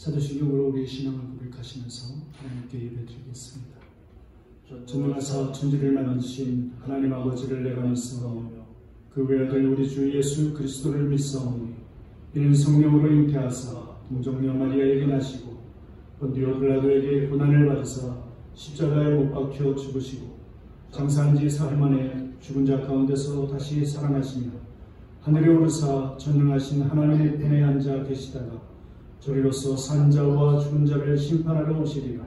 사도신경으로 우리의 신앙을 고백하시면서 하나님께 예배드리겠습니다. 전능하사 천지를 만드신 하나님 아버지를 내가 믿사오며 그 외아들 우리 주 예수 그리스도를 믿사오니 이는 성령으로 잉태하사 동정녀 마리아에게 나시고 본디오 빌라도에게 고난을 받으사 십자가에 못 박혀 죽으시고 장사한 지 사흘 만에 죽은 자 가운데서 다시 살아나시며 하늘에 오르사 전능하신 하나님의 편에 앉아 계시다가 저리로서 산 자와 죽은 자를 심판하러 오시리라.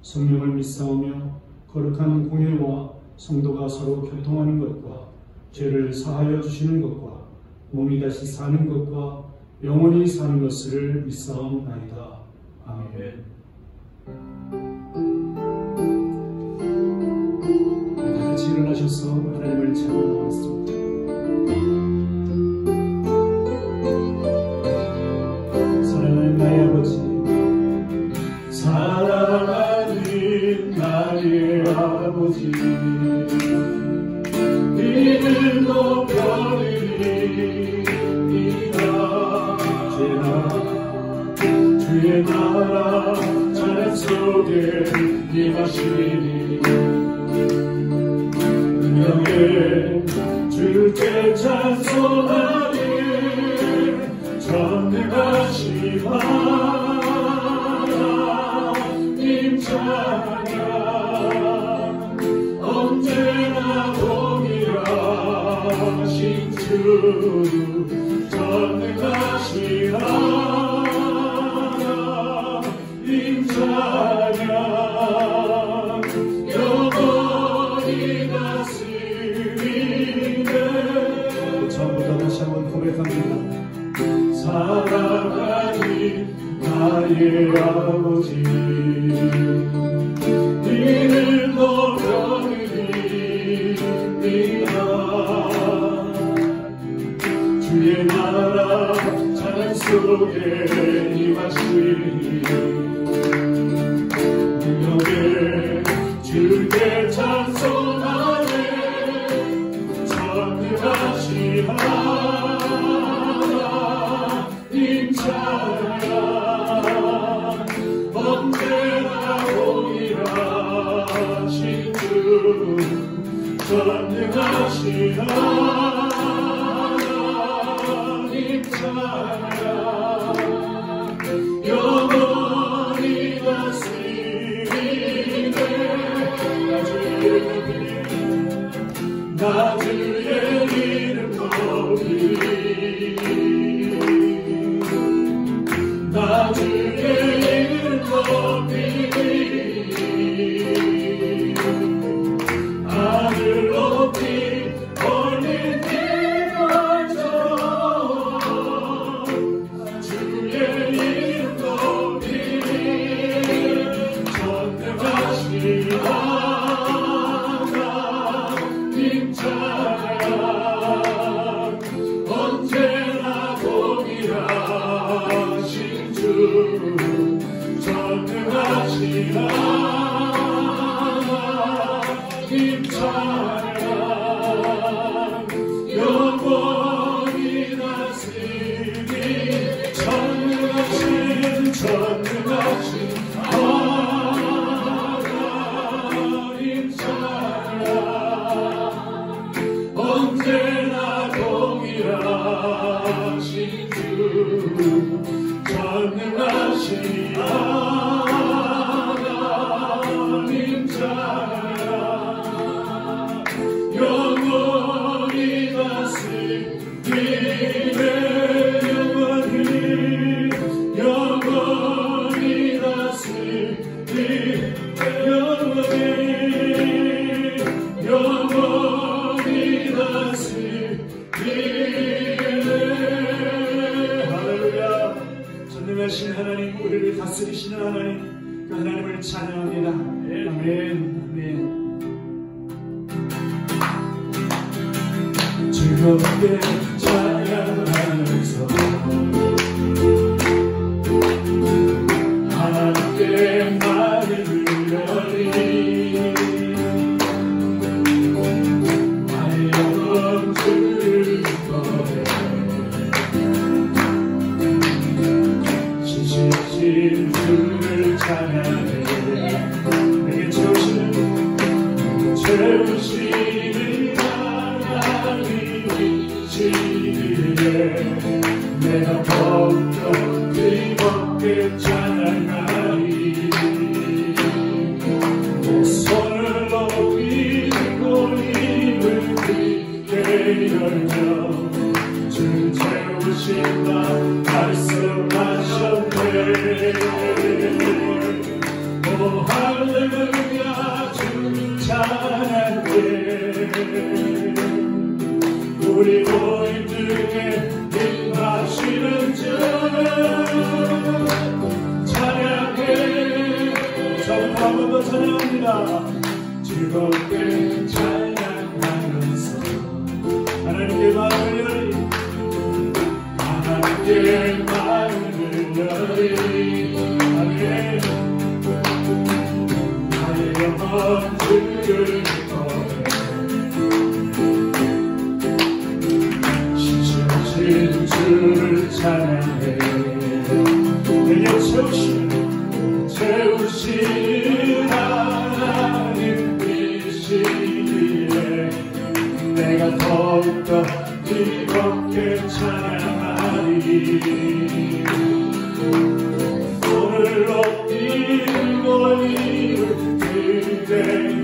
성령을 믿사오며 거룩한 공예와 성도가 서로 교통하는 것과 죄를 사하여 주시는 것과 몸이 다시 사는 것과 영원히 사는 것을 믿사옵나이다. 아멘. 같이 일어나셔서 하나님을 찬양하겠습니다. 사랑하는 나의 아버지, 사랑하는 나의 아버지, 이를 높여드리리이다. 주의 나라 찬양 속에 임하시니 은영의 주께 찬송하니 전능하신 하나님 찬양 언제나 동일하신 주 전능하신 하나님 찬양 영원히 다스리네. 처음부터 다시 한번 고백합니다. 사랑하는 나의 아버지, 이를 높여드리리이다. 주의 나라 찬양 속에 임하시니 능력에 주께 찬송하네. 전능하신 하나님 찬양 언제나 동일하신 주 전능하신 하나님 찬양 영원히 다스리네. 나 주의 이름 높이리, 나 주의 이름 높이리. 하늘 높이 올린 빛깔처럼 주의 이름 높이리. 전능하신 하나님 찬양 언제나 동일하신 주 전능하신 하나님 찬양 영원히 다스리니 전능하신 하나님 찬양 언제나 동일하신 주 전능하신 하나님 찬양 영원히 다스리네. 영원히 다스리네. 영원히 다스리네. 할렐루야. 전능하신 하나님, 우리를 다스리시는 하나님, 그 하나님을 찬양합니다. 아멘. 아멘. 즐겁게 찬양하면서 하나님께 말을 들려리. 나의 영혼 주를 거해 신실신 세우시는 하나님이시기에 내가 더욱더 뜨겁게 찬양하리. 내 손을 높이 들고 입을 크게 열며 주 채우신다 말씀하셨네. 오 할렐루야 주 찬양해. 우리 모임 중에 임하시는 주 찬양해. 저부터 한 번 더 찬양합니다. 즐겁게 찬양하면서 하나님께 마음을 열리, 하나님께 마음을 열리. 아멘. 나의 영혼 주를 거해 지치신 주를 찬양해. 내게 채우신 하나님이시기에 내가 더욱더 뜨겁게 찬양하리. 손을 높이 들고 입을 크게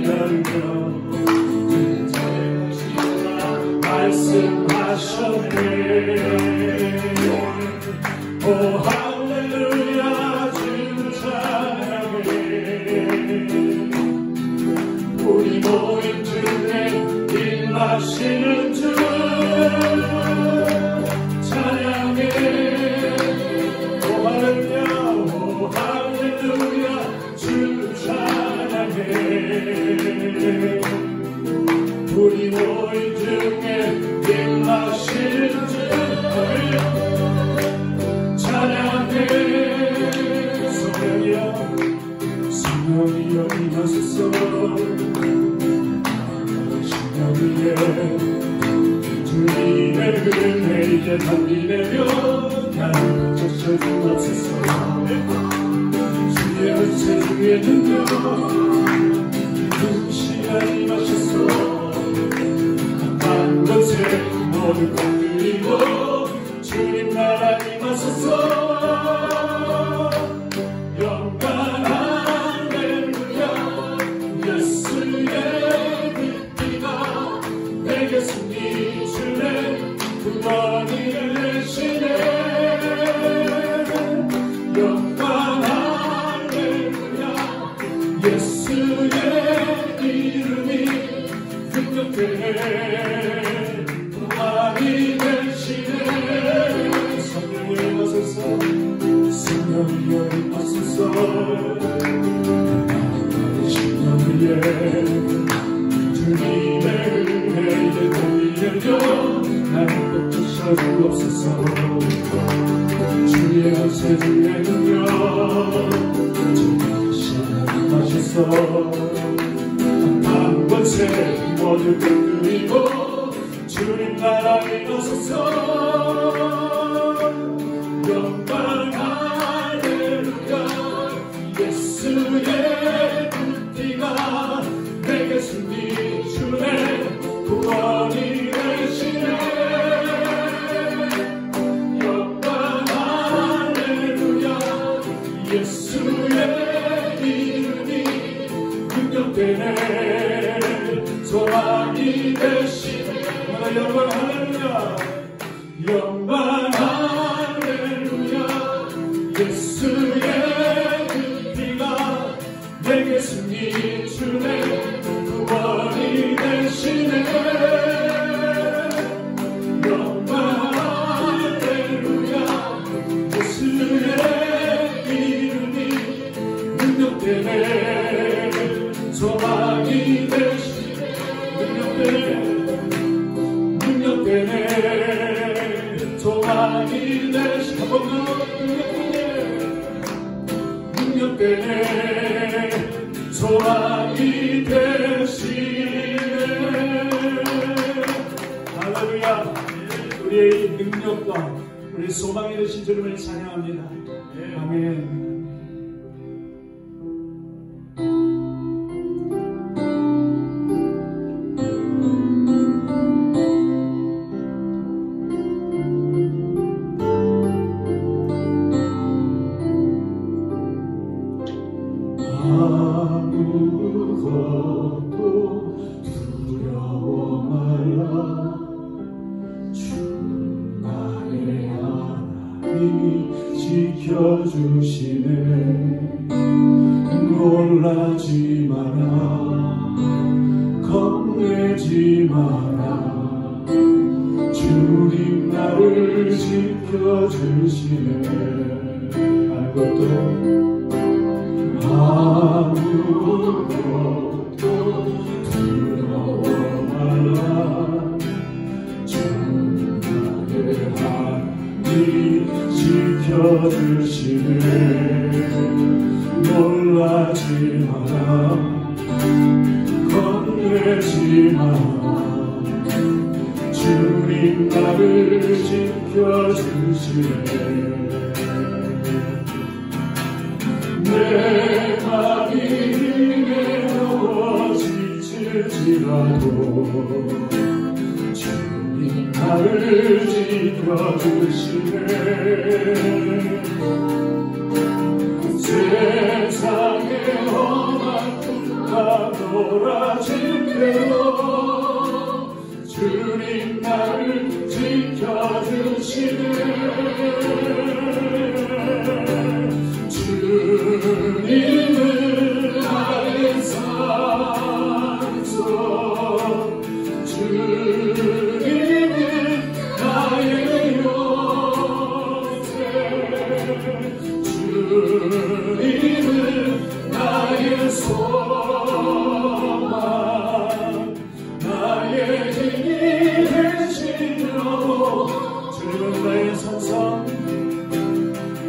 열며 말씀하셨네. 오 할렐루야 주 찬양해. 우리 모임 중에 임하시는 주 찬양해. 오 할렐루야 오 할렐루야 주 찬양해. 우리 모임 중에 임하시는 주 찬양해. 성령이여 임하소서. 성령이여 주님의 은혜 이제 담비내며 나를 적셔주옵소서. 주의 은혜 중에 능력 그 시간 임하소서. 한 곳에 모두 건드리고 주님 나라 임하소서. 영광 할렐루야 예수의 그 피가 내게 승리 주네 구원을 내시네. 영광 할렐루야 예수의 이름이 능력되네 구원이 되시네. 성령이 임하소서. 성령이여 임하소서. 성령 위에 주님의 은혜에 담비려며 나를 꼭 주셔주옵소서. 주의 은세 주의 능력 임하소서. 한 곳에 모두 건드리고 주님 나라 임하소서. 영광 할렐루야 예수의 그 피가 내게 승리 주네 구원이 되시네. 영광 할렐루야 예수의 이름이 능력되네 소망이 되시네. 영광 할렐루야 영광 할렐루야 예수의 그 피가 내게 승리 주네 구원이 되시네. 영광 할렐루야 예수의 이름이 능력되네 소망이 되시네. 능력되네 소망이 되시네. 한번 더 능력되네 소망이 되시네. 할렐루야. 우리의 능력과 우리 소망이 되신 주님을 찬양합니다. 아멘. 놀라지 마라. 주님 나를 지켜주시네. 아무것도 두려워 말라. 주님 나를 하니 지켜주시네. 놀라지 마라. 겁내지 마라. 주님 나를 지켜주시네. 내가 힘에 너워 지칠지라도 주님 나를 지켜주시네. 세상의 험한 풍파 돌아질 때도 주님 나를 지켜주시네. 주님은 나의 산소, 주님은 나의 요새, 주님은 나의 소망, 나의 힘이 되시며. 주님은 나의 산성,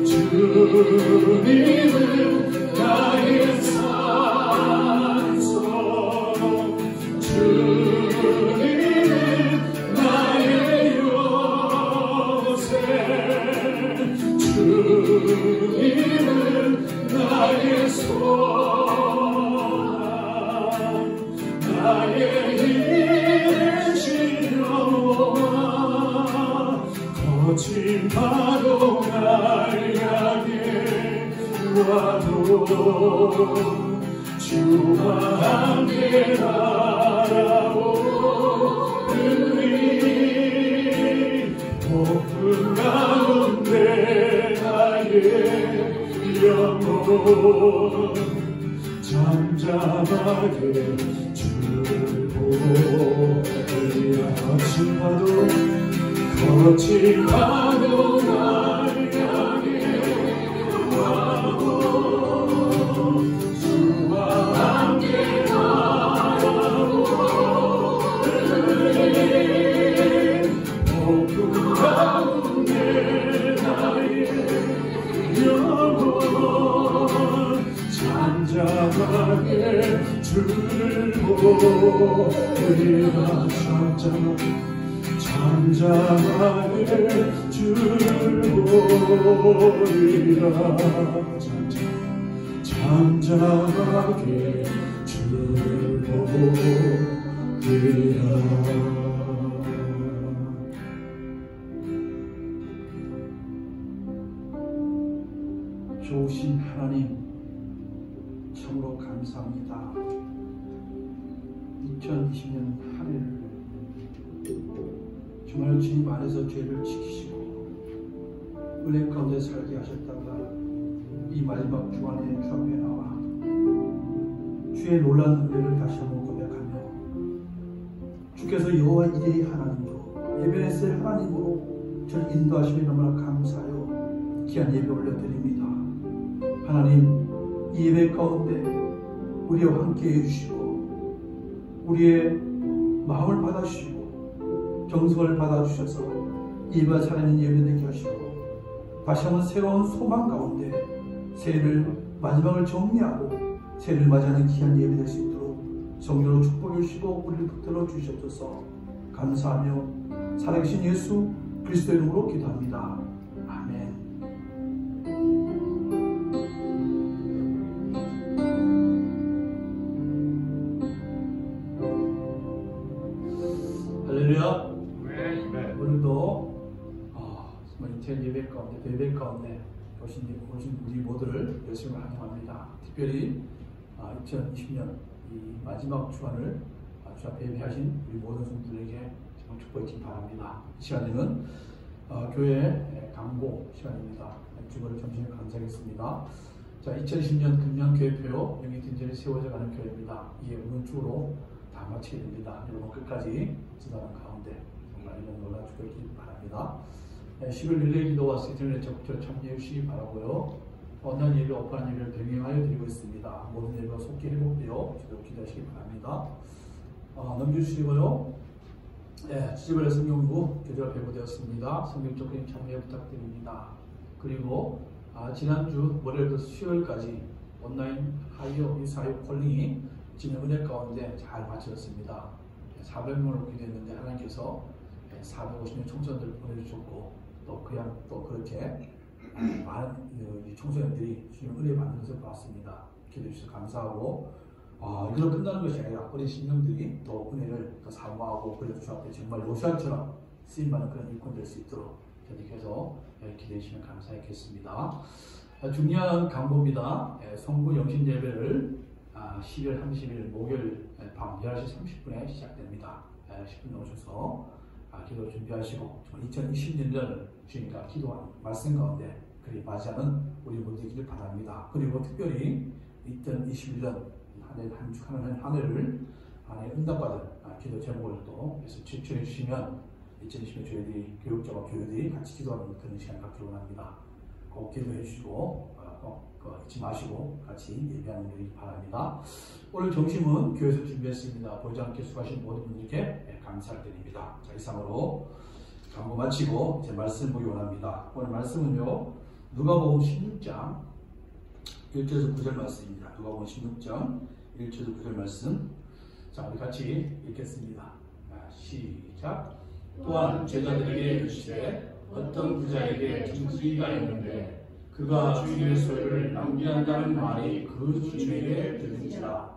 주님은 나의 산소, 주님은 나의 요새, 주님은 나의 소망, 나의 힘이 되시며. 거친 파도 날 향해 와도 주와 함께 날아오르리. 폭풍 가운데 나의 영혼 잠잠하게 주를 보리라. 거친 파도, 거친 파도 날 향해 와도 주와 함께 날아오르리. 폭풍 가운데 나의 영혼 잠잠하게 주를 보리라. 잠잠하게 주를 보리라. 잠잠하게 주를 보리라. 좋으신 하나님, 참으로 감사합니다. 2020년 한 해를 정말 주님 안에서 죄를 지키시고 은혜 가운데 살게 하셨다가 이 마지막 주간에 주 앞에 나와 주의 놀라운 은혜를 다시 한번 고백하며 주께서 여호와 이레의 하나님으로 에베네스의 하나님으로 저를 인도하심에 너무나 감사하여 귀한 예배 올려드립니다. 하나님, 이 예배 가운데 우리와 함께 해주시고 우리의 마음을 받아주시고 정성을 받아주셔서 예배가 살아있는 예배 되게 하시고 다시 한번 새로운 소망 가운데 새해를 마지막을 정리하고 새해를 맞이하는 귀한 예배 될 수 있도록 성령으로 축복해 주시고 우리를 붙들어 주시옵소서. 감사하며 살아계신 예수 그리스도의 이름으로 기도합니다. 아멘. 할렐루야. 오늘도 정말 이태원 예배 가운데 예배 가운데 오신 우리 모두를 열심히 환영합니다. 특별히 2020년 이 마지막 주간을 주 앞에 예배하신 우리 모든 성도들에게 정말 축복하기 바랍니다. 이 시간에는 교회 강보 시간입니다. 주보를 점심에 감사하겠습니다. 자, 2020년 금년 교회표 영예팀전이 세워져 가는 교회입니다. 이게 오늘 주로 다 마치게 됩니다. 여러분 끝까지 기도하는 가운데 정말 이런 놀라 주길 바랍니다. 10월 1일 기도와 세전에 적극 참여해 주시기 바라고요. 온라인 예배, 오프라인 예배를 병행하여 드리고 있습니다. 모든 예배가 속히 회복되어 기도하시기 바랍니다. 넘겨주시고요. 지지벌의 성경부 교재가 배부되었습니다. 성경적인 참여 부탁드립니다. 그리고 지난주 월요일부터 수요일까지 온라인 하이어 이사육 콜링이 지금 은혜 가운데 잘 마쳤습니다. 400명을 기도했는데 하나님께서 450명 청소년들을 보내주셨고 또 그렇게 많은 청소년들이 주님 은혜 받는 것을 봤습니다. 기도해 주셔서 감사하고 이걸로 끝나는 것이 아니라 어린 신령들이 또 은혜를 더 사모하고 그래서 주 앞에 정말 요시아처럼 쓰임받는 그런 일꾼 될 수 있도록 계속해서 기대해 주시면 감사하겠습니다. 중요한 강보입니다. 성부 영신 예배를 12월 30일 목요일 밤 11시 30분에 시작됩니다. 10분 오셔서 기도 준비하시고 2020년을 주님과 기도하는 말씀 가운데 그리 맞이하는 우리 모두 되기를 바랍니다. 그리고 특별히 2021년 한 해를 응답받은 기도 제목을 또 제출해 주시면 2020년 저희들이 교육자와 교회들이 같이 기도하는 그런 시간 갖기를 원합니다. 꼭 기도해 주시고 잊지 마시고 같이 예배하는 일이 바랍니다. 오늘 점심은 교회에서 준비했습니다. 보지 않게 수고하신 모든 분들께 감사를 드립니다. 자, 이상으로 광고 마치고 제 말씀 보기 원합니다. 오늘 말씀은요 누가복음 16장 1절에서 9절 말씀입니다. 누가복음 16장 1절에서 9절 말씀. 자, 우리 같이 읽겠습니다. 시작. 또한 제자들에게 이르시되 어떤 부자에게 정수기가 있는데 그가 주인의 소유를 낭비한다는 말이 그 주인에게 들린지라.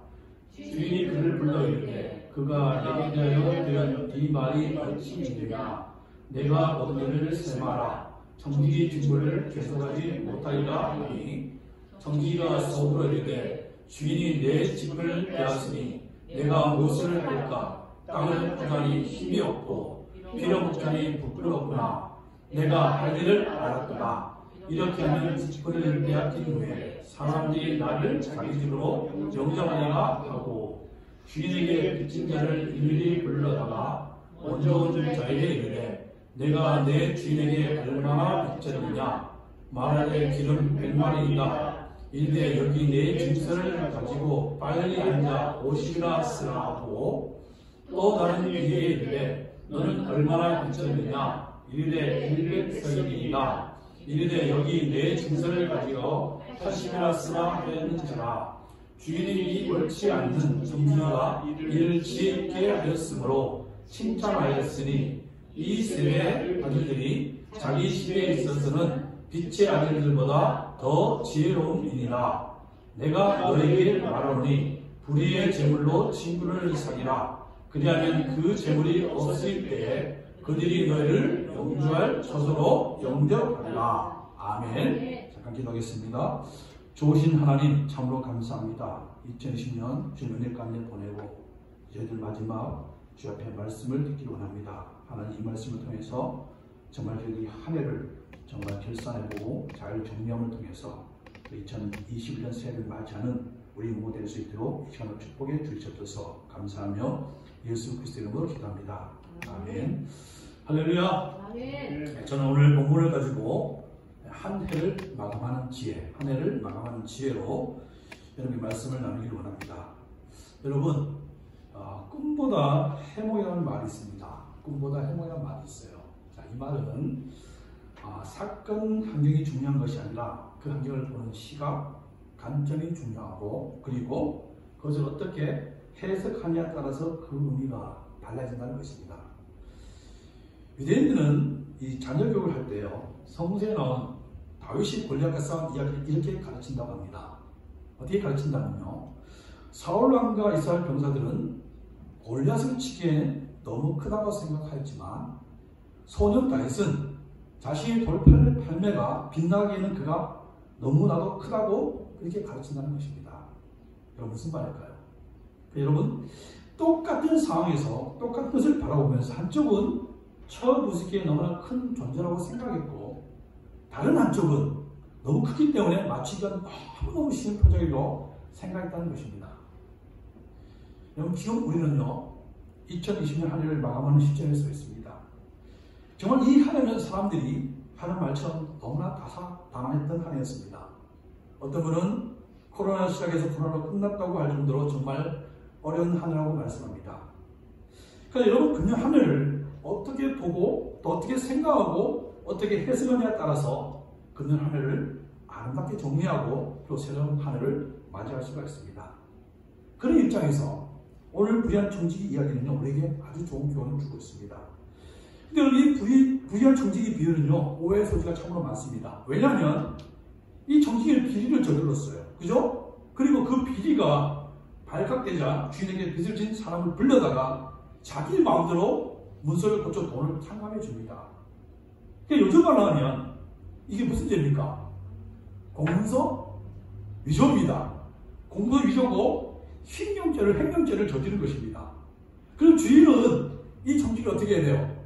주인이 그를 불러 이르되 그가 내게 대하여 들은 네 말이 어찌되냐. 내가 얻은 일을 세마라. 정직이 주물을 계속하지 못하리라 하니 정직이가 서울로 이르되 주인이 내 집을 빼앗으니 내가 무엇을 할까. 땅을 파다니 힘이 없고 빌어먹자니 부끄럽구나. 내가 할 일을 알았구나. 이렇게 하면 집을 빼앗긴 후에 사람들이 나를 자기 집으로 영접하리라 하고 주인에게 빚진 자를 일일이 불러다가 먼저 온 자에게 이르되 내가 내 주인에게 얼마나 빚졌느냐. 말하되 기름 100마리이다. 이르되 여기 내 짐승을 가지고 빨리 앉아 50이나 쓰라 하고 또 다른 이에게 이르되 너는 얼마나 빚졌느냐. 이르되 100서인이다. 이르되 여기 내 짐승을 가지고 80이나 쓰라 하였는지라. 주인이 옳지 않는 정직이가 이를 지혜있게 하였으므로 칭찬하였으니 이 세대 아들들이 자기 시대에 있어서는 빛의 아들들보다 더 지혜로움이니라. 내가 너에게 말하노니 불의의 재물로 친구를 사귀라. 그리하면 그 재물이 없을 때에 그들이 너희를 영주할 처소로 영접하리라. 아멘. 잠깐 기도하겠습니다. 좋으신 하나님 참으로 감사합니다. 2020년 주님 은혜 가운데 보내고 저희들 마지막 주 앞에 말씀을 듣기를 원합니다. 하나님 이 말씀을 통해서 정말 저희들이 한 해를 정말 결산해보고 잘 정리함을 통해서 2021년 새해를 맞이하는 우리 모델 수 있도록 이 시간을 축복해 주시옵소서. 감사하며 예수 그리스도 이름으로 기도합니다. 아멘. 할렐루야. 아멘. 저는 오늘 본문을 가지고 한 해를 마감하는 지혜, 한 해를 마감하는 지혜로 여러분의 말씀을 나누기를 원합니다. 여러분, 꿈보다 해몽이라는 말이 있습니다. 꿈보다 해몽이라는 말이 있어요. 자, 이 말은 사건 환경이 중요한 것이 아니라 그 환경을 보는 시각, 관점이 중요하고 그리고 그것을 어떻게 해석하냐에 따라서 그 의미가 달라진다는 것입니다. 유대인들은 이 자녀 교육을 할 때요, 성서에 나온 다윗이 골리앗과 싸운 이야기를 이렇게 가르친다고 합니다. 어떻게 가르친다면요, 사울 왕과 이스라엘 병사들은 골리앗을 치기에는 너무 크다고 생각하였지만 소년 다윗은 자신의 돌팔매가 빛나기에는 그가 너무나도 크다고 그렇게 가르친다는 것입니다. 여러분 무슨 말일까요? 여러분 똑같은 상황에서 똑같은 것을 바라보면서 한쪽은 처부수기에 너무나 큰 존재라고 생각했고 다른 한쪽은 너무 크기 때문에 맞추기가 너무너무 쉬운 표적이라고 생각했다는 것입니다. 여러분, 지금 우리는요, 2020년 한 해를 마감하는 시점에 서 있습니다. 정말 이 한 해는 사람들이 하는 말처럼 너무나 다사다난했던 한 해였습니다. 어떤 분은 코로나 시작해서 코로나로 끝났다고 할 정도로 정말 어려운 한 해라고 말씀합니다. 그러니까 여러분, 금년 한 해를 어떻게 보고 또 어떻게 생각하고 어떻게 해석하냐에 따라서 금년 한 해를 아름답게 정리하고 또 새로운 한 해를 맞이할 수가 있습니다. 그런 입장에서 오늘 부유한 청지기 이야기는요, 우리에게 아주 좋은 교훈을 주고 있습니다. 근데 이 부유한 청지기 비유는요, 오해의 소지가 참으로 많습니다. 왜냐하면 이 청지기는 비리를 저질렀어요. 그죠? 그리고 그 비리가 발각되자 주인에게 빚을 진 사람을 불러다가 자기 마음대로 문서를 고쳐 돈을 탕감해 줍니다. 그러니까 요즘 말로 하면 이게 무슨 죄입니까? 공문서 위조입니다. 공문서 위조고 횡령죄를 저지른 것입니다. 그럼 주인은 이 청지기를 어떻게 해야 돼요?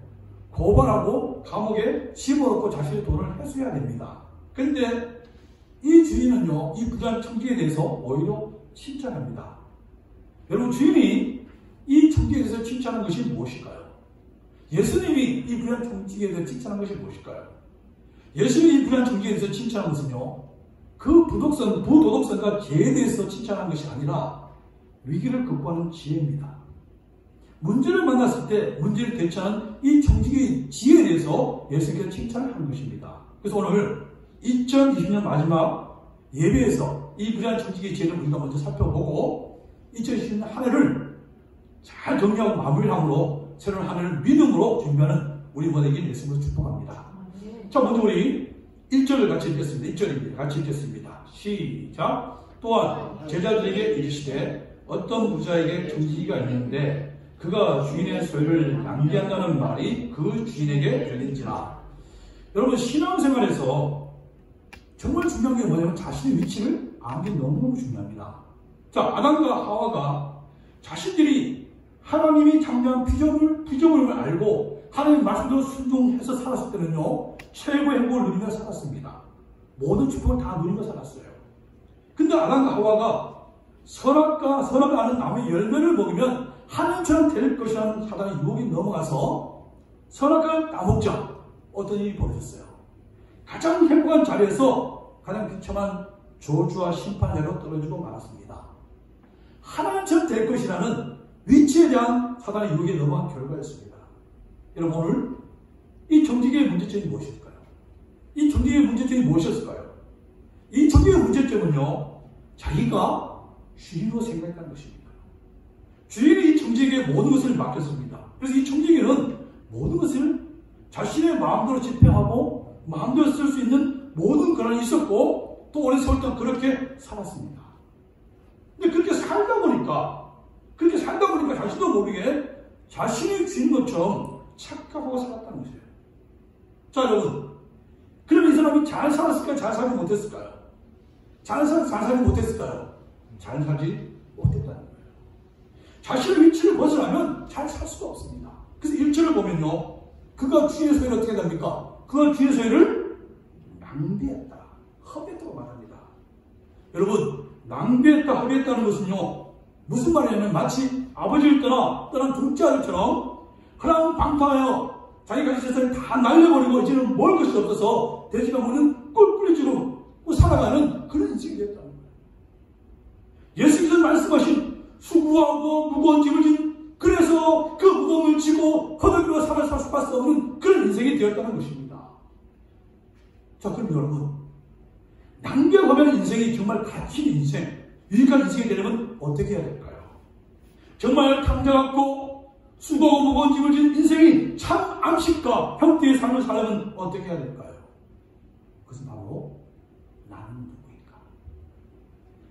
고발하고 감옥에 집어넣고 자신의 돈을 회수해야 됩니다. 그런데 이 주인은요, 이 부유한 청지기에 대해서 오히려 칭찬합니다. 여러분, 주인이 이 청지기에 대해서 칭찬한 것이 무엇일까요? 예수님이 이 부유한 청지기에 대해서 칭찬한 것이 무엇일까요? 예수님이 이 부유한 청지기에 대해서 칭찬한 것은요, 그 부도덕성과 죄에 대해서 칭찬한 것이 아니라 위기를 극복하는 지혜입니다. 문제를 만났을 때 문제를 대처하는 이 청지기의 지혜에 대해서 예수님께서 칭찬을 하는 것입니다. 그래서 오늘 2020년 마지막 예배에서 이 부유한 청지기의 지혜를 우리가 먼저 살펴보고 2020년 한 해를 잘 정리하고 마무리함으로 새로운 한 해를 믿음으로 준비하는 우리 모두에게 예수님으로 축복합니다. 자, 먼저 우리 1절을 같이 읽겠습니다. 1절입니다. 같이 읽겠습니다. 시작. 또한 제자들에게 이르시되 어떤 부자에게 청지기가 있는데 그가 주인의 소유를 낭비한다는 말이 그 주인에게 들린지라. 여러분, 신앙생활에서 정말 중요한 게 뭐냐면 자신의 위치를 아는 게 너무너무 중요합니다. 자, 아담과 하와가 자신들이 하나님이 창조한 피조물을 알고 하나님 말씀대로 순종해서 살았을 때는요, 최고의 행복을 누리며 살았습니다. 모든 축복을 다 누리며 살았어요. 근데 아담과 하와가 선악을 아는 나무의 열매를 먹으면 하나님처럼 될 것이라는 사단의 유혹이 넘어가서 선악을 따먹자 어떤 일이 벌어졌어요. 가장 행복한 자리에서 가장 비참한 저주와 심판자로 떨어지고 말았습니다. 하나님처럼 될 것이라는 위치에 대한 사단의 유혹에 넘어간 결과였습니다. 여러분, 오늘 이 청지기의 문제점이 무엇일까요? 이 청지기의 문제점이 무엇이었을까요? 이 청지기의 문제점은요, 자기가 주인으로 생각했다는 것입니다. 주인이 이 청지기에게 모든 것을 맡겼습니다. 그래서 이 청지기는 모든 것을 자신의 마음대로 집행하고 마음대로 쓸 수 있는 모든 권한이 있었고 또 오랜 세월 동안 그렇게 살았습니다. 근데 그렇게 살다 보니까 자신도 모르게 자신이 주인 것처럼 착각하고 살았다는 것이에요. 자, 여러분, 그러면 이 사람이 잘 살았을까요? 잘 살지 못했을까요? 잘 살지 못했을까요? 잘 살지 못했다는 거예요. 자신의 위치를 벗어나면 잘 살 수가 없습니다. 그래서 1절을 보면요, 그가 주인의 소유를 어떻게 합니까? 그가 주인의 소유를 낭비했다, 허비했다고 말합니다. 여러분, 낭비했다, 허비했다는 것은요, 무슨 말이냐면 마치 아버지를 떠난 둘째 아들처럼 허랑방탕하여 자기 가진 재산을 다 날려버리고 이제는 먹을 것이 없어서 돼지가 먹는 꿀꿀이지로 살아가는 그런 인생이 됐다는 거예요. 예수님께서 말씀하신 수고하고 무거운 짐을 진, 그래서 그 무거움을 지고 허덕이고 살을 살 수밖에 없는 그런 인생이 되었다는 것입니다. 자, 그럼 여러분, 낭비하면 인생이 정말 갇힌 인생, 유익한 인생이 되려면 어떻게 해야 될까요? 정말 탕자같고 수고하고 무거운 짐을 진 인생이 참 안식과 형태의 삶을 살려면 어떻게 해야 될까요? 그것은 바로 나는 누구인가?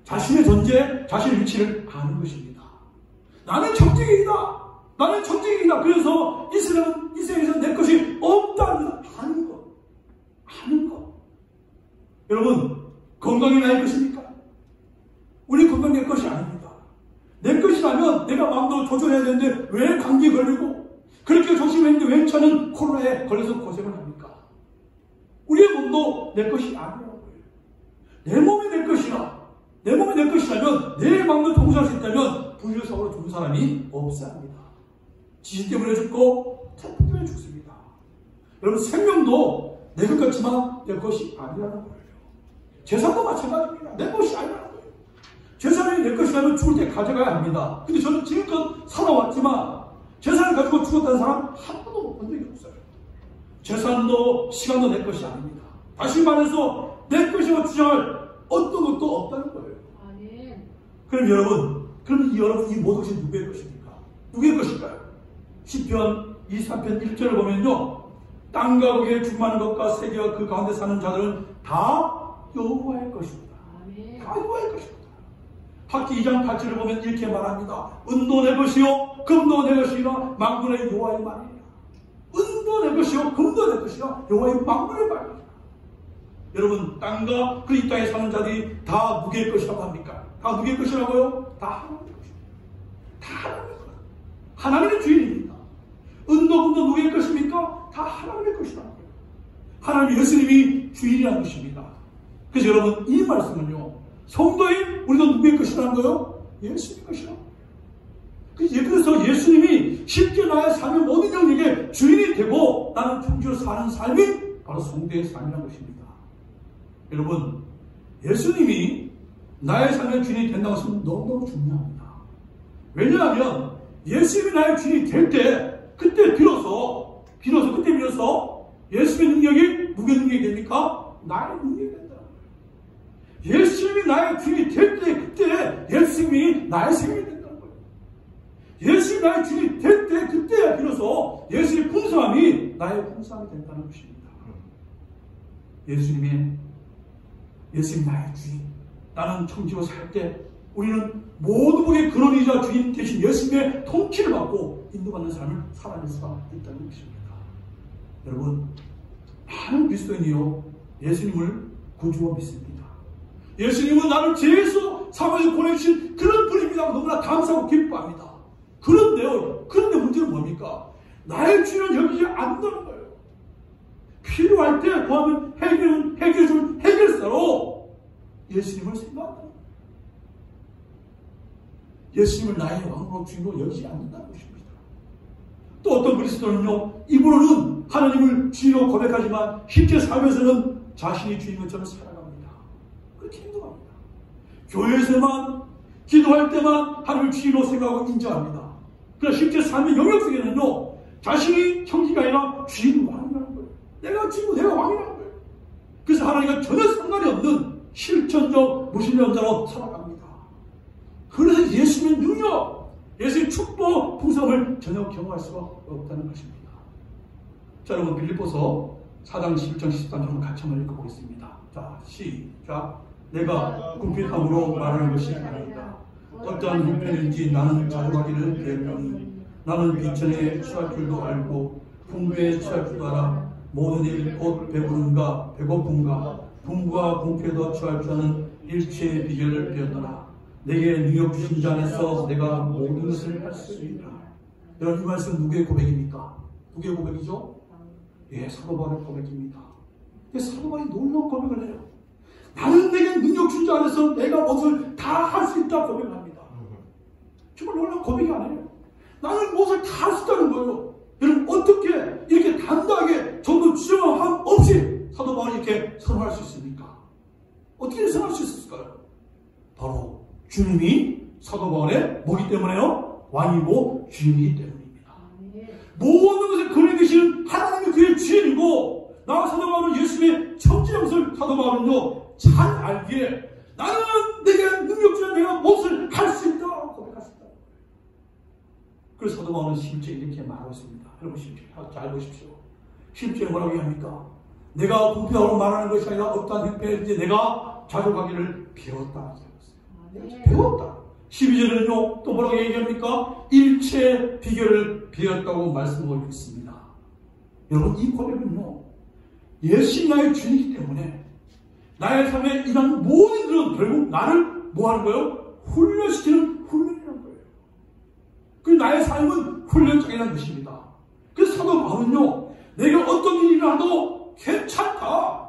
자신의 존재, 자신의 위치를 아는 것입니다. 나는 청지기이다. 나는 청지기이다. 그래서 이 세상에서 내 것이 없다는 아는 것. 아는 것. 여러분, 건강이 나의 것입니까? 우리 건강 내 것이 아닙니다. 내 것이라면 내가 마음대로 조절해야 되는데 왜 감기에 걸리고 그렇게 조심했는데 왜 저는 코로나에 걸려서 고생을 합니까? 우리의 몸도 내 것이 아니라는 거예요. 내 몸이 내 것이라 내 몸이 내 것이라면, 내 마음을 통솔할 수 있다면 분리사고로 죽은 사람이 없어야 합니다. 지진 때문에 죽고 태풍 때문에 죽습니다. 여러분, 생명도 내 것 같지만 내 것이 아니라는 거예요. 재산도 마찬가지입니다. 내 것이 아니라는 거예요. 재산이 내 것이라면 죽을 때 가져가야 합니다. 근데 저는 지금껏 살아왔지만 재산을 가지고 죽었다는 사람 한 번도 못 본 적이 없어요. 재산도 시간도 내 것이 아닙니다. 다시 말해서 내 것이라고 주장할 어떤 것도 없다는 거예요. 그럼 여러분, 이 모든 것이 누구의 것입니까? 누구의 것일까요? 시편 23편 1절을 보면요, 땅과 거기에 충만한 것과 세계와 그 가운데 사는 자들은 다 여호와의 것입니다. 다 여호와의 것입니다. 학기 2장 8절을 보면 이렇게 말합니다. 은도 내 것이요 금도 내 것이라 만군의 여호와의 말이라. 은도 내 것이요 금도 내 것이라 여호와의 만군의 말이라. 여러분, 땅과 그 이 땅에 사는 자들이 다 누구의 것이라고 합니까? 다 누구의 것이라고요? 다 하나님의 것입니다. 다 하나님의 것. 하나님의 주인입니다. 은도 금도 누구의 것입니까? 다 하나님의 것이라는 거예요. 하나님 예수님이 주인이라는 것입니다. 그래서 여러분, 이 말씀은요, 성도인 우리도 누구의 것이라는 거예요? 예수님의 것이라는 거예요. 그래서 예수님이 십자가의 삶의 모든 영역에 주인이 되고 나는 평지로 사는 삶이 바로 성도의 삶이라는 것입니다. 여러분, 예수님이 나의 삶의 주인이 된다고 하시면 너무너무 중요합니다. 왜냐하면 예수님이 나의 주인이 될 때 그때 비로소 예수님의 능력이 누구의 능력이 됩니까? 나의 능력이 된다. 예수님이 나의 주인이 될 때 그때 예수님이 나의 생명이 된다는 거예요. 예수님이 나의 주인이 될 때 그때야 비로소 예수님의 풍성함이 나의 풍성함이 된다는 것입니다. 예수님 나의 주인. 나는 청지로 살 때 우리는 모든 복의 근원이자 주인 대신 예수님의 통치를 받고 인도받는 삶을 살아낼 수가 있다는 것입니다. 여러분, 많은 그리스도인이요 예수님을 구주로 믿습니다. 예수님은 나를 죄에서 사망에서 보내주신 그런 분입니다. 너무나 감사하고 기뻐합니다. 그런데 문제는 뭡니까? 나의 주인은 여기지 않는다는 거예요. 필요할 때 구하면 해결해주는 해결사로 예수님을 생각한다는 거예요. 예수님을 나의 왕으로 주인으로 여기지 않는다는 것입니다. 또 어떤 그리스도는요, 입으로는 하나님을 주인으로 고백하지만 실제 삶에서는 자신이 주인 것처럼 살아갑니다. 그렇게 행동합니다. 교회에서만 기도할 때만 하나님을 주인으로 생각하고 인정합니다. 그러나 실제 삶의 영역 속에는요, 자신이 형제가 아니라 주인 왕이라는 거예요. 내가 주인이고 내가 왕이라는 거예요. 그래서 하나님과 전혀 상관이 없는 실천적 무신론자로 살아갑니다. 그래서 예수님의 능력, 예수의 축복, 풍성을 전혀 경험할 수가 없다는 것입니다. 자, 여러분, 빌립보서 4장 11장 13절 같이 한번 읽어보겠습니다. 자, 시작. 내가 궁핍함으로 말하는 것이 아니다. 어떠한 형편인지 나는 자족하기를 배우니 나는 비천에 취할 줄도 알고 풍부에 취할 줄도 알아. 모든 일 곧 배부른가 배고픈가 풍부와 공패도 취할 줄 아는 일체의 비결을 배웠더라. 내게 능력 주신 자 안에서 내가 모든 것을 할 수 있다. 여러분, 이 말씀 누구의 고백입니까? 누구의 고백이죠? 예, 사도 바울의 고백입니다. 사도 바울이 놀라운 고백을 해요. 나는 내게 능력 준 자 안에서 내가 무엇을 다 할 수 있다 고백을 합니다. 정말 놀라운 고백이 아니에요. 나는 무엇을 다 할 수 있다는 거예요. 여러분, 어떻게 이렇게 단단하게 전부 주저함 없이 사도 바울이 이렇게 선언할 수 있습니까? 어떻게 선언할 수 있을까요? 바로 주님이 사도 바울의 뭐기 때문에요? 왕이고 주인이기 때문입니다. 모든 것을 그려 계시는 하나님이 그의 주인이고 나 사도 바울은 예수님의 청지영설 사도 바울은요 잘 알기에 나는 내게 능력 주는 내가 무엇을 할 수 있다 고백할 수 있다. 그래서 사도 바울은 실제 이렇게 말하고 있습니다. 여러분 잘 보십시오. 실제 뭐라고 합니까? 내가 공표하고 말하는 것이 아니라 어떠한 형편인지 내가 자족하기를 배웠다. 배웠다. 12절에는요 또 뭐라고 얘기합니까? 일체 비결을 배웠다고 말씀하고 있습니다. 여러분, 이 고백은요 예수님이 나의 주인이기 때문에 나의 삶에 이런 모든 일은 결국 나를 뭐 하는 거예요? 훈련시키는 훈련이라는 거예요. 그 나의 삶은 훈련장이라는 것입니다. 그래서 사도 바울은요 내가 어떤 일이 일어나도 괜찮다.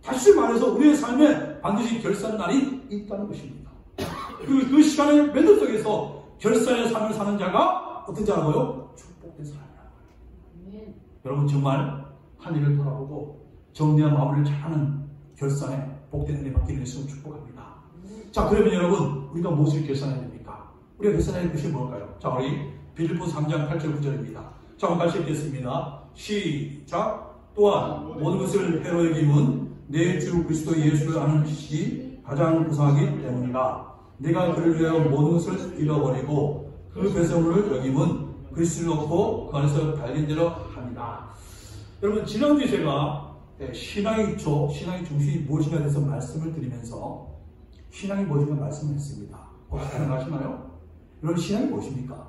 다시 말해서 우리의 삶에 반드시 결산 날이 있다는 것입니다. 그리고 그 시간의 매듭 속에서 결산의 삶을 사는 자가 어떤 자라고요? 축복된 사람이라고요. 여러분 정말 한 일을 돌아보고 정리한 마무리를 잘하는 결산에 복된 은혜 받기 위해서 축복합니다. 자, 그러면 여러분 우리가 무엇을 결산해야 됩니까? 우리가 결산해야 할 것이 뭘까요? 자, 우리 빌립보 3장 8절 9절입니다. 자, 한번 같이 읽겠습니다. 시작. 또한 모든 것을 해로 여김은 내 주 그리스도 예수를 아는 것이 가장 고상하기 때문이라. 내가 그를 위하여 모든 것을 잃어버리고 그 배설물을 여김은 그리스도를 놓고 그 안에서 달린 대로 합니다. 여러분 지난주에 제가 신앙의 기초, 신앙의 중심이 무엇인가에 대해서 말씀을 드리면서 신앙이 무엇인가 말씀을 했습니다. 가능하시나요? 여러분 신앙이 무엇입니까?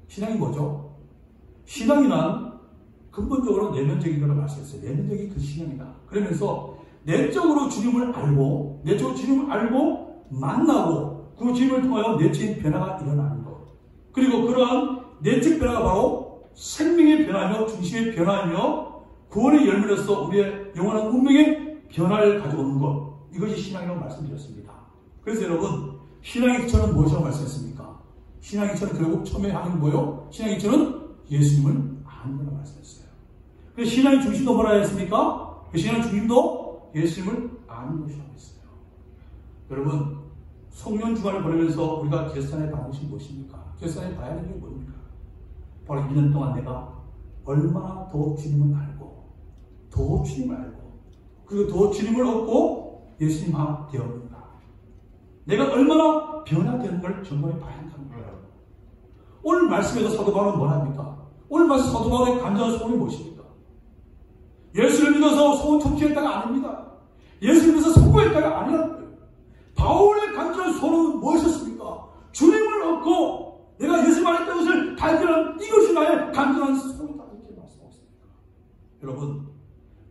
신앙이 뭐죠? 신앙이란 근본적으로 내면적인 것을 말씀했어요. 내면적인 그 신앙이다. 그러면서 내적으로 주님을 알고 만나고 그 주님을 통하여 내적인 변화가 일어나는 것. 그리고 그러한 내적 변화가 바로 생명의 변화며 중심의 변화이며 구원의 열매로서 우리의 영원한 운명의 변화를 가져오는 것. 이것이 신앙이라고 말씀드렸습니다. 그래서 여러분 신앙의 기초는 무엇이라고 말씀했습니까? 신앙의 기초는 결국 처음에 하는 뭐요? 신앙의 기초는 예수님을 아는 거라고 말씀했어요. 그래서 신앙의 중심도 뭐라 했습니까? 그 신앙의 중심도 예수님을 아는 것이라고 했어요. 여러분 성령 주간을 보내면서 우리가 결산해 봐야 하는 것이 무엇입니까? 결산해 봐야 하는 게 뭡니까? 바로 2년 동안 내가 얼마나 더 주님을 알고 그리고 더 주님을 얻고 예수님과 되었는가. 내가 얼마나 변화되는 걸 점검해 봐야 한다는 거예요. 오늘 말씀에서 사도 바울은 뭐랍니까? 오늘 말씀 사도 바울의 간절한 소원이 무엇입니까? 예수를 믿어서 소원 성취했다가 아닙니다. 예수를 믿어서 성공했다가 아니라는 거예요. 바울의 간절한 소원은 무엇이었습니까? 주님을 얻고 내가 예수 안에 있다는 것을 발견한 이것이 나의 간절한 소원이다. 이렇게 말씀하셨습니다. 여러분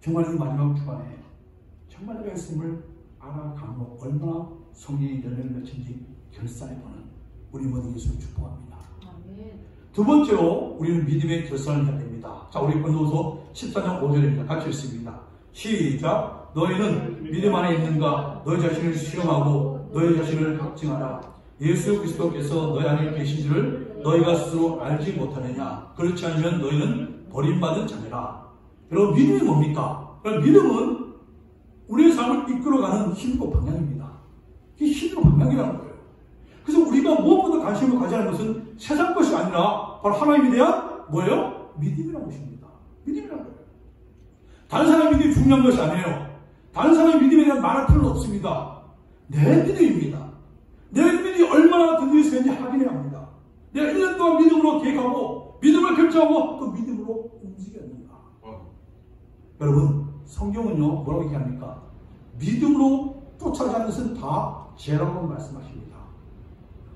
정말 이 마지막 주간에 정말 내가 예수님을 알아가고 얼마나 성령의 열매를 맺힌지 결산해보는 우리 모든 예수를 축복합니다. 두 번째로 우리는 믿음의 결산을 해야 됩니다. 자, 우리 고린도후서 14장 5절입니다. 같이 읽습니다. 시작. 너희는 믿음 안에 있는가? 너희 자신을 시험하고 너희 자신을 확증하라. 예수 그리스도께서 너희 안에 계신 줄을 너희가 스스로 알지 못하느냐? 그렇지 않으면 너희는 버림받은 자니라. 여러분 믿음이 뭡니까? 믿음은 우리의 삶을 이끌어가는 힘과 방향입니다. 이게 힘과 방향이라는 거예요. 그래서 우리가 무엇보다 관심을 가져야 하는 것은 세상 것이 아니라 바로 하나님에 대한 뭐예요? 믿음이라는 것입니다. 믿음이라는 거예요. 다른 사람의 믿음이 중요한 것이 아니에요. 다른 사람의 믿음에 대한 말할 필요는 없습니다. 내 믿음입니다. 내 믿음이 얼마나 든든했는지 확인해야 합니다. 내가 1년 동안 믿음으로 계획하고 믿음을 결정하고 또 믿음으로 움직였는가. 여러분 성경은요 뭐라고 얘기합니까? 믿음으로 쫓아가는 것은 다 죄라고 말씀하십니다.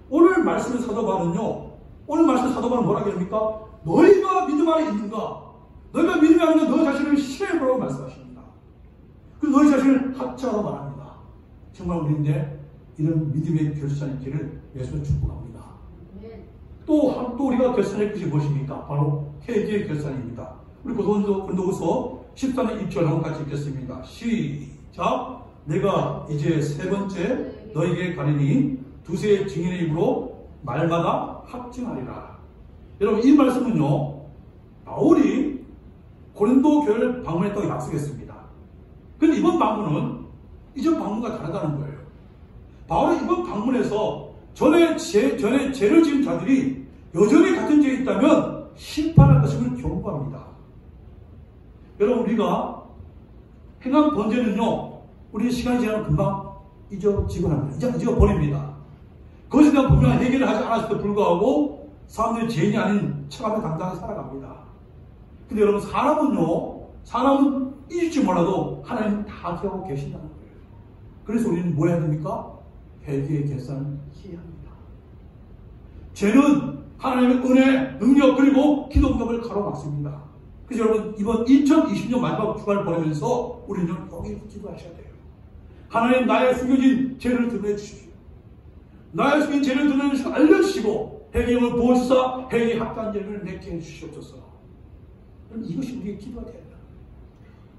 오늘 말씀의 사도 바울은요, 오늘 말씀의 사도 바울은 뭐라고 합니까? 너희가 믿음 안에 있는가? 너희가 믿음 안에 있는 너희 자신을 시험해보라고 말씀하십니다. 그리고 너희 자신을 학자로 말합니다. 정말 우리인데 이런 믿음의 결산의 길을 예수로 축복합니다. 또 우리가 결산할 것이 무엇입니까? 바로 회개의 결산입니다. 우리 고린도후서 14장 6절 한번 같이 읽겠습니다. 시작. 내가 이제 세 번째 너희에게 가리니 두세 증인의 입으로 말마다 확증하리라. 여러분 이 말씀은요 바울이 고린도 교회를 방문했다고 약속했습니다. 그런데 이번 방문은 이전 방문과 다르다는 거예요. 바울이 이번 방문에서 전에 죄를 지은 자들이 여전히 같은 죄에 있다면 심판할 것임을 경고합니다. 여러분 우리가 행한 번제는요 우리 시간이 지나면 금방 잊어지곤 합니다. 잊어버립니다. 그것에 대한 분명한 해결을 하지 않았음에도 불구하고 사람들이 죄인이 아닌 척하며 당당하게 살아갑니다. 근데 여러분 사람은 잊을지 몰라도 하나님은 다 기억하고 계신다는 거예요. 그래서 우리는 뭐 해야 됩니까? 회개의 결산을 해야 합니다. 죄는 하나님의 은혜, 능력 그리고 기도 응답을 가로막습니다. 그래서 여러분 이번 2020년 마지막 주간을 보내면서 우리는 여기 기도하셔야 돼요. 하나님 나의 숨겨진 죄를 드러내 주십시오. 나의 숨겨진 죄를 드러내 주시고 알려주시고 회개를 보시사 회개 합당한 죄를 내게 해주시옵소서. 이것이 우리의 기도가 됩니다.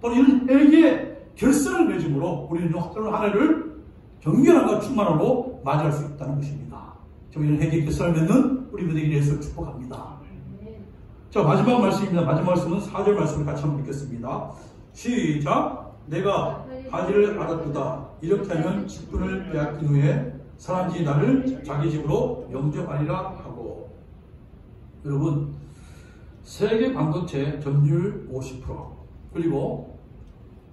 바로 이런 회개의 결선을 맺음으로 우리는 새로운 한 해를 정결함과 충만함으로 맞이할 수 있다는 것입니다. 저희는 회개 결선을 맺는 우리 모두에게 대해서 축복합니다. 자, 마지막 말씀입니다. 마지막 말씀은 4절 말씀을 같이 한번 읽겠습니다. 시작. 내가 바지를 알았도다. 이렇게 하면 직분을 빼앗긴 후에 사람들이 나를 자기 집으로 영접하리라 하고. 여러분, 세계 반도체 점유율 50%, 그리고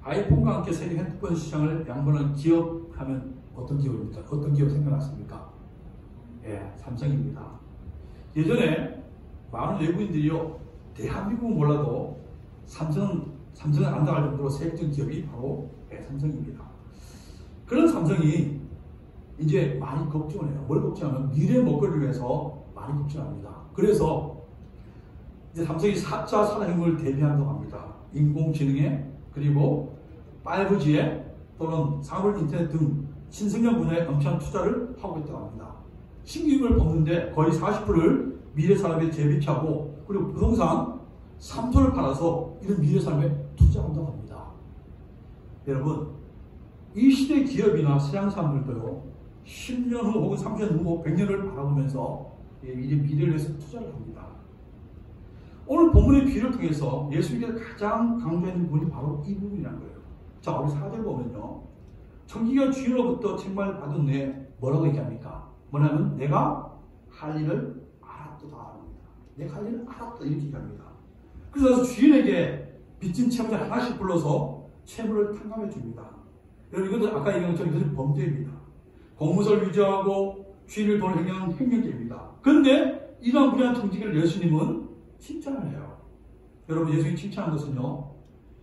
아이폰과 함께 세계 핸드폰 시장을 양분한 기업 하면 어떤 기업입니까? 어떤 기업 생각났습니까? 예, 삼성입니다. 예전에 많은 외국인들이요, 대한민국은 몰라도 삼성을 안 나갈 정도로 세계적인 기업이 바로 삼성입니다. 그런 삼성이 이제 많이 걱정을 해요. 뭘 걱정하면 미래 먹거리를 위해서 많이 걱정합니다. 그래서 이제 삼성이 4차 산업혁명을 대비한다고 합니다. 인공지능에, 그리고 5G에, 또는 사물 인터넷 등 신생년 분야에 엄청난 투자를 하고 있다고 합니다. 신기술을 뽑는데 거의 40%를 미래 산업에 재배치하고, 그리고 부동산 3조를 팔아서 이런 미래 산업에 투자한다고 합니다. 여러분, 이 시대 기업이나 서양 사람들도요, 10년 후 혹은 30년 후 100년을 바라보면서 이제 미래를 위해서 투자를 합니다. 오늘 본문의 비유를 통해서 예수님께서 가장 강조하는 부분이 바로 이 부분이라는 거예요. 자, 우리 4절 보면요, 청지기가 주인으로부터 책망을 받은 후에 뭐라고 얘기합니까? 뭐냐면 내가 할 일을 알았도다 합니다. 내가 할 일을 알았다 이렇게 얘기합니다. 그래서 주인에게 빚진 채무자 하나씩 불러서 채무를 탕감해 줍니다. 여러분, 이것도 아까 얘기한 것처럼 이것은 범죄입니다. 공무서를 위조하고 주인을 도는 행위는 횡령죄입니다. 그런데 이러한 불의한 청지기를 예수님은 칭찬을 해요. 여러분, 예수님이 칭찬한 것은요,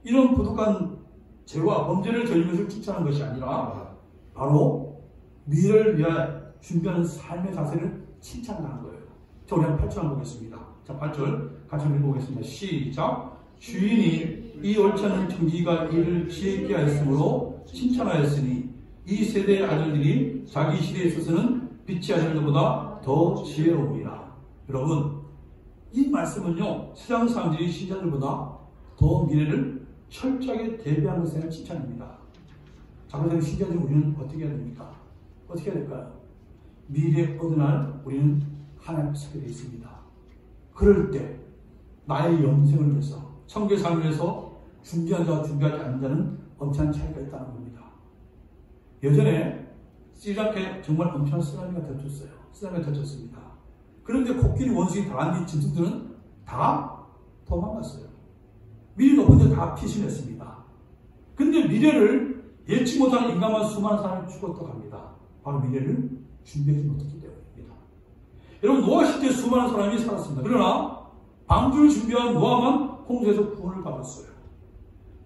이런 부족한 죄와 범죄를 저지른 것을 칭찬한 것이 아니라 바로 미래를 위하여 준비하는 삶의 자세를 칭찬하는 거예요. 자, 우리 한번 8절 한번 보겠습니다. 자, 8절 같이 읽어보겠습니다. 시작. 주인이 이 옳지 않은 청지기가 이를 지혜 있게 하였으므로 칭찬하였으니 이 세대의 아들들이 자기 시대에 있어서는 빛의 아들들보다 더 지혜로우리라. 여러분, 이 말씀은요, 세상 사람들이 신자들보다 더 미래를 철저하게 대비하는 것에 대한 칭찬입니다. 자, 그래서 신자들 우리는 어떻게 해야 됩니까? 어떻게 해야 될까요? 미래 어느 날 우리는 하나님 앞에 서게 되어 있습니다. 그럴 때 나의 영생을 위해서, 천국의 삶을 위해서 준비한 자와 준비하지 않는 자는 엄청난 차이가 있다는 겁니다. 예전에 스리랑카에 정말 엄청난 쓰나미가 덮쳤어요. 쓰나미가 덮쳤습니다. 그런데 코끼리, 원숭이, 다람쥐, 짐승들은 다 도망갔어요. 미리 높은 데 다 피신했습니다. 근데 미래를 예측 못한 인간만 수많은 사람이 죽었다고 합니다. 바로 미래를 준비하지 못했기 때문입니다. 여러분, 노아 시대에 수많은 사람이 살았습니다. 그러나 방주를 준비한 노아만 홍수에서 구원을 받았어요.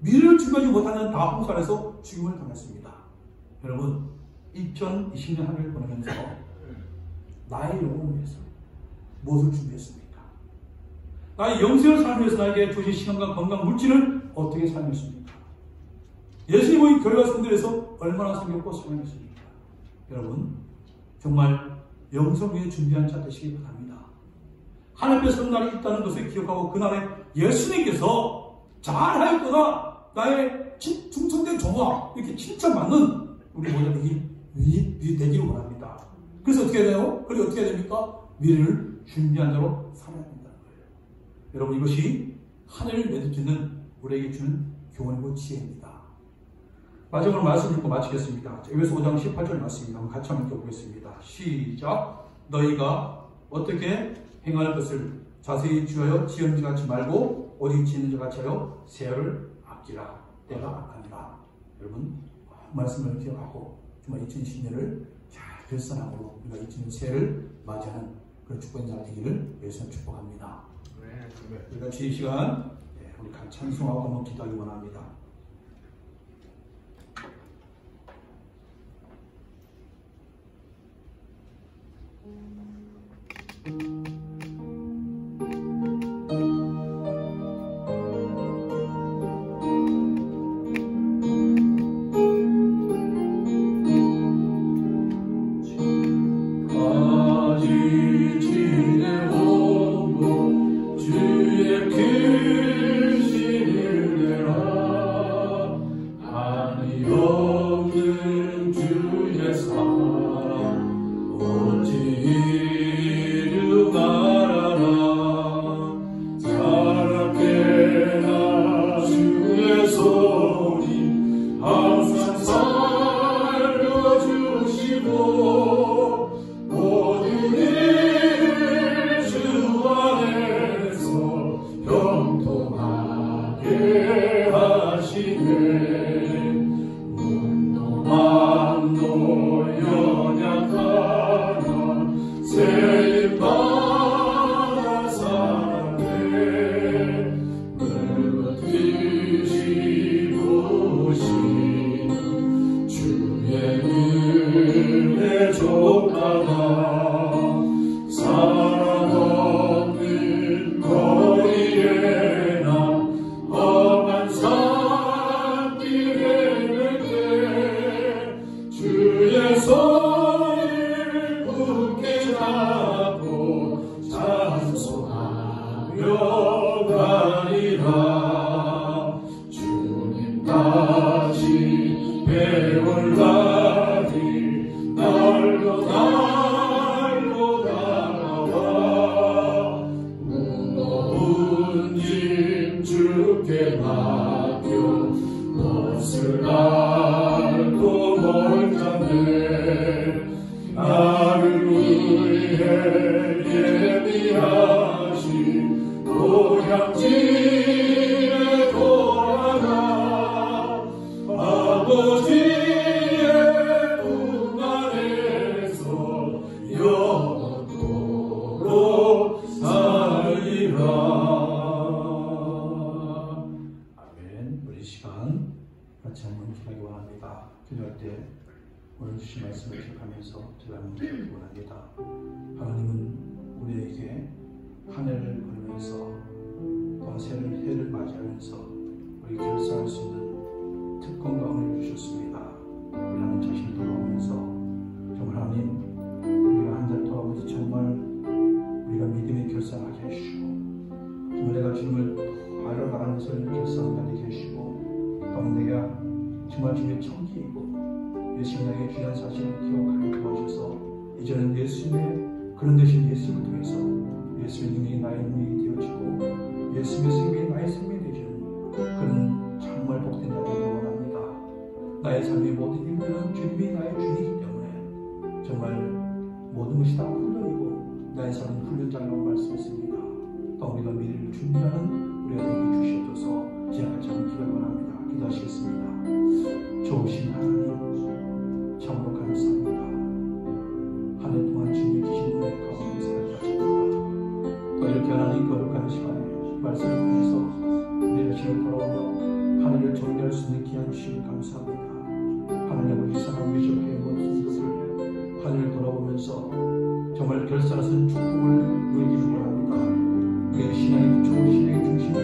미래를 준비하지 못하는 다 홍수 안에서 죽음을 당했습니다. 여러분, 2020년 한 해를 보내면서 나의 영혼을 위해서 무엇을 준비했습니까? 나의 영생을 살기 위해서 나에게 주신 시간과 건강, 물질을 어떻게 사용했습니까? 예수님의 교회와 성도에서 얼마나 섬겼고 사용했습니까? 여러분, 정말 영성 위에 준비한 자 되시기 바랍니다. 하나님 앞에 선 날이 있다는 것을 기억하고 그날에 예수님께서 잘하였구나, 나의 충성된 종아, 이렇게 칭찬받는 우리 모두들이 되기를 원합니다. 그래서 어떻게 해야 돼요? 그리고 어떻게 해야 됩니까? 미래를 준비한 자로 살아야 된다는 거예요. 여러분, 이것이 하늘을 맺을 수 있는 우리에게 주는 교훈이고 지혜입니다. 마지막으로 말씀 읽고 마치겠습니다. 에베소 5장 18절 말씀입니다. 한번 같이 한번 읽어보겠습니다. 시작. 너희가 어떻게 행할 것을 자세히 주하여 지은 자 같이 말고 오직 지는 자 같이 하여 세월을 아끼라. 때가 악하니라. 여러분, 말씀을 기억하고 정말 2020년을 잘 결산하고 우리가 2020년 새해를 맞이하는 그런 축복의 날 되기를 위해서 축복합니다. 우리 같이 이 시간 우리 같이 찬송하고 한번 기도하기 원합니다. 주의 그 신을 내라 주시는 주의 은혜 족하다 사랑 없는 거리에 나 험한 산길 헤맬 때 주의 손을 굳게 잡고 찬송하며 가리라 주님 다시 배울라니 날로 다가와 무거운 짐 주께 맡겨 무엇을 알고 멀다네 나를 위해 예비하신 고향집에 돌아가 아버지의 품 안에서 영원토록 살리라. 아멘. 우리 시간 같이 한번 기도하기 원합니다. 기도할 때 오늘 주신 말씀을 기억하면서 제가 한번 기도하기 원합니다. 하나님은 우리에게 한 해를 걸으면서 또한 해를 맞이하면서 우리 결산할 수 있는 특권 가운을 주셨습니다. 우리 하나님 자신이 돌아오면서 정말 하나님 우리가 한 달 돌아오면서 정말 우리가 믿음의 결산하게 해주시고 정말 내가 주님을 바로 나가는 것을 결산하게 해주시고 또 내가 정말 주님의 청기이고 예수님 나에게 귀한 사실을 기억하게 도와주셔서 이제는 예수님의 그런 대신 예수님을 통해서 예수의 능력이 나의 능력이 되어지고 예수의 생명이 나의 생명이 되어지는 그런 정말 복된 자가 되기 원합니다. 나의 삶의 모든 일들은 주님이 나의 주이기 때문에 정말 모든 것이 다 훈련이고 나의 삶은 훈련장이라고 말씀했습니다. 또 우리가 미래를 준비하는 우리가 되게 주시옵소서. 지금까지 한번 기도를 원합니다. 기도하시겠습니다. 좋으신 하나님 참으로 감사합니다. 한 해 동안 주님의 계신 은혜 가운데 살게 하셨습니다. 또 이렇게 하나님 거룩한 시간에 말씀을 통해서 우리 자신을 돌아오며 하늘을 정리할 수 있는 귀한 주님을 감사합니다. 하나님 아버지 사랑 미적의 모든 성도들 하늘을 돌아보면서 정말 결산하신 축복을 누리기를 원합니다. 우리의 신앙의 기초, 신앙의 중심이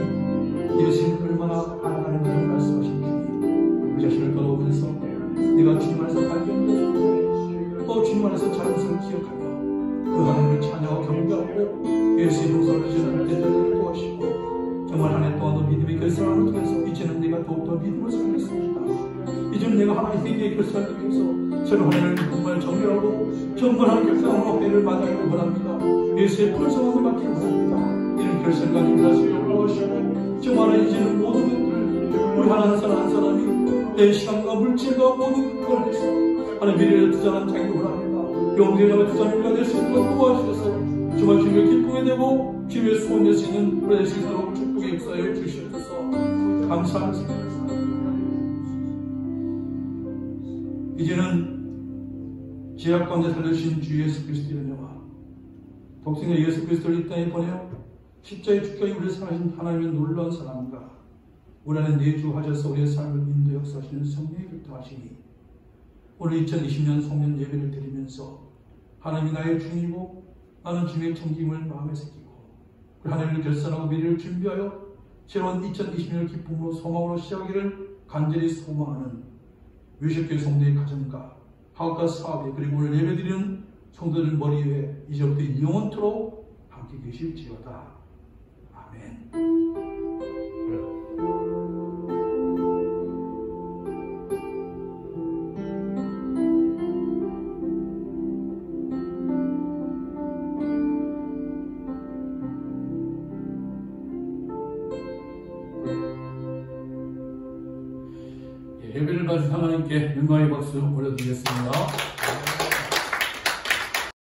예수님을 얼마나 알아가는 것을 말씀하신 주님 우리 자신을 돌아보면서 내가 주님 안에서 발견되었고 또 주님 안에서 자연스러운 기억하며 그 하나님을 찬양하고 경배하고 예수의 용서를 전할 때를 도와주시고 정말 한 해 동안도 믿음의 결산을 통해서 이제는 내가 더욱더 믿음을 살겠습니다. 이제는 내가 하나님의 결산을 통해서 저는 하나님을 정말 정결하고 정말 하나님 결산으로 회를 만나기를 원합니다. 예수의 풍성함을 받기를 원합니다. 이런 결산을 가지고 하시려고 도와주시고 정말 이제는 모든 것들을 우리 하나 한 사람 한 사람이 내 시간과 물질과 모든 것들을 해서 하나님 미래를 투자하는 자기를 원합니다. 영생자가 투자자가 될 수 있도록 도와주셔서 정말 주님을 기쁘게 되고 주님의 소원될 수 있는 우리의 신사로 축복의 역사에 주시옵소서. 감사합니다. 이제는 죄악 가운데 살려주신 주 예수 그리스도의 은혜와 독생자 예수 그리스도를 이 땅에 보내어 십자가의 죽게 우리를 사랑하신 하나님의 놀라운 사랑과 우리 안에 내주하셔서 우리의 삶을 인도 역사하시는 성령의 교통하시니 오늘 2020년 송년 예배를 드리면서 하나님이 나의 주님이고 나는 주님의 청김을 마음에 새기고 하나님을 결산하고 미래를 준비하여 새로운 2020년을 기쁨으로 소망으로 시작하기를 간절히 소망하는 외식교회 성도의 가정과 학과 사업에 그리고 오늘 예배드리는 성도들 머리 위에 이제부터 영원토록 함께 계실지어다. 아멘. 예배를 받으신 하나님께 영광의 박수 올려드리겠습니다.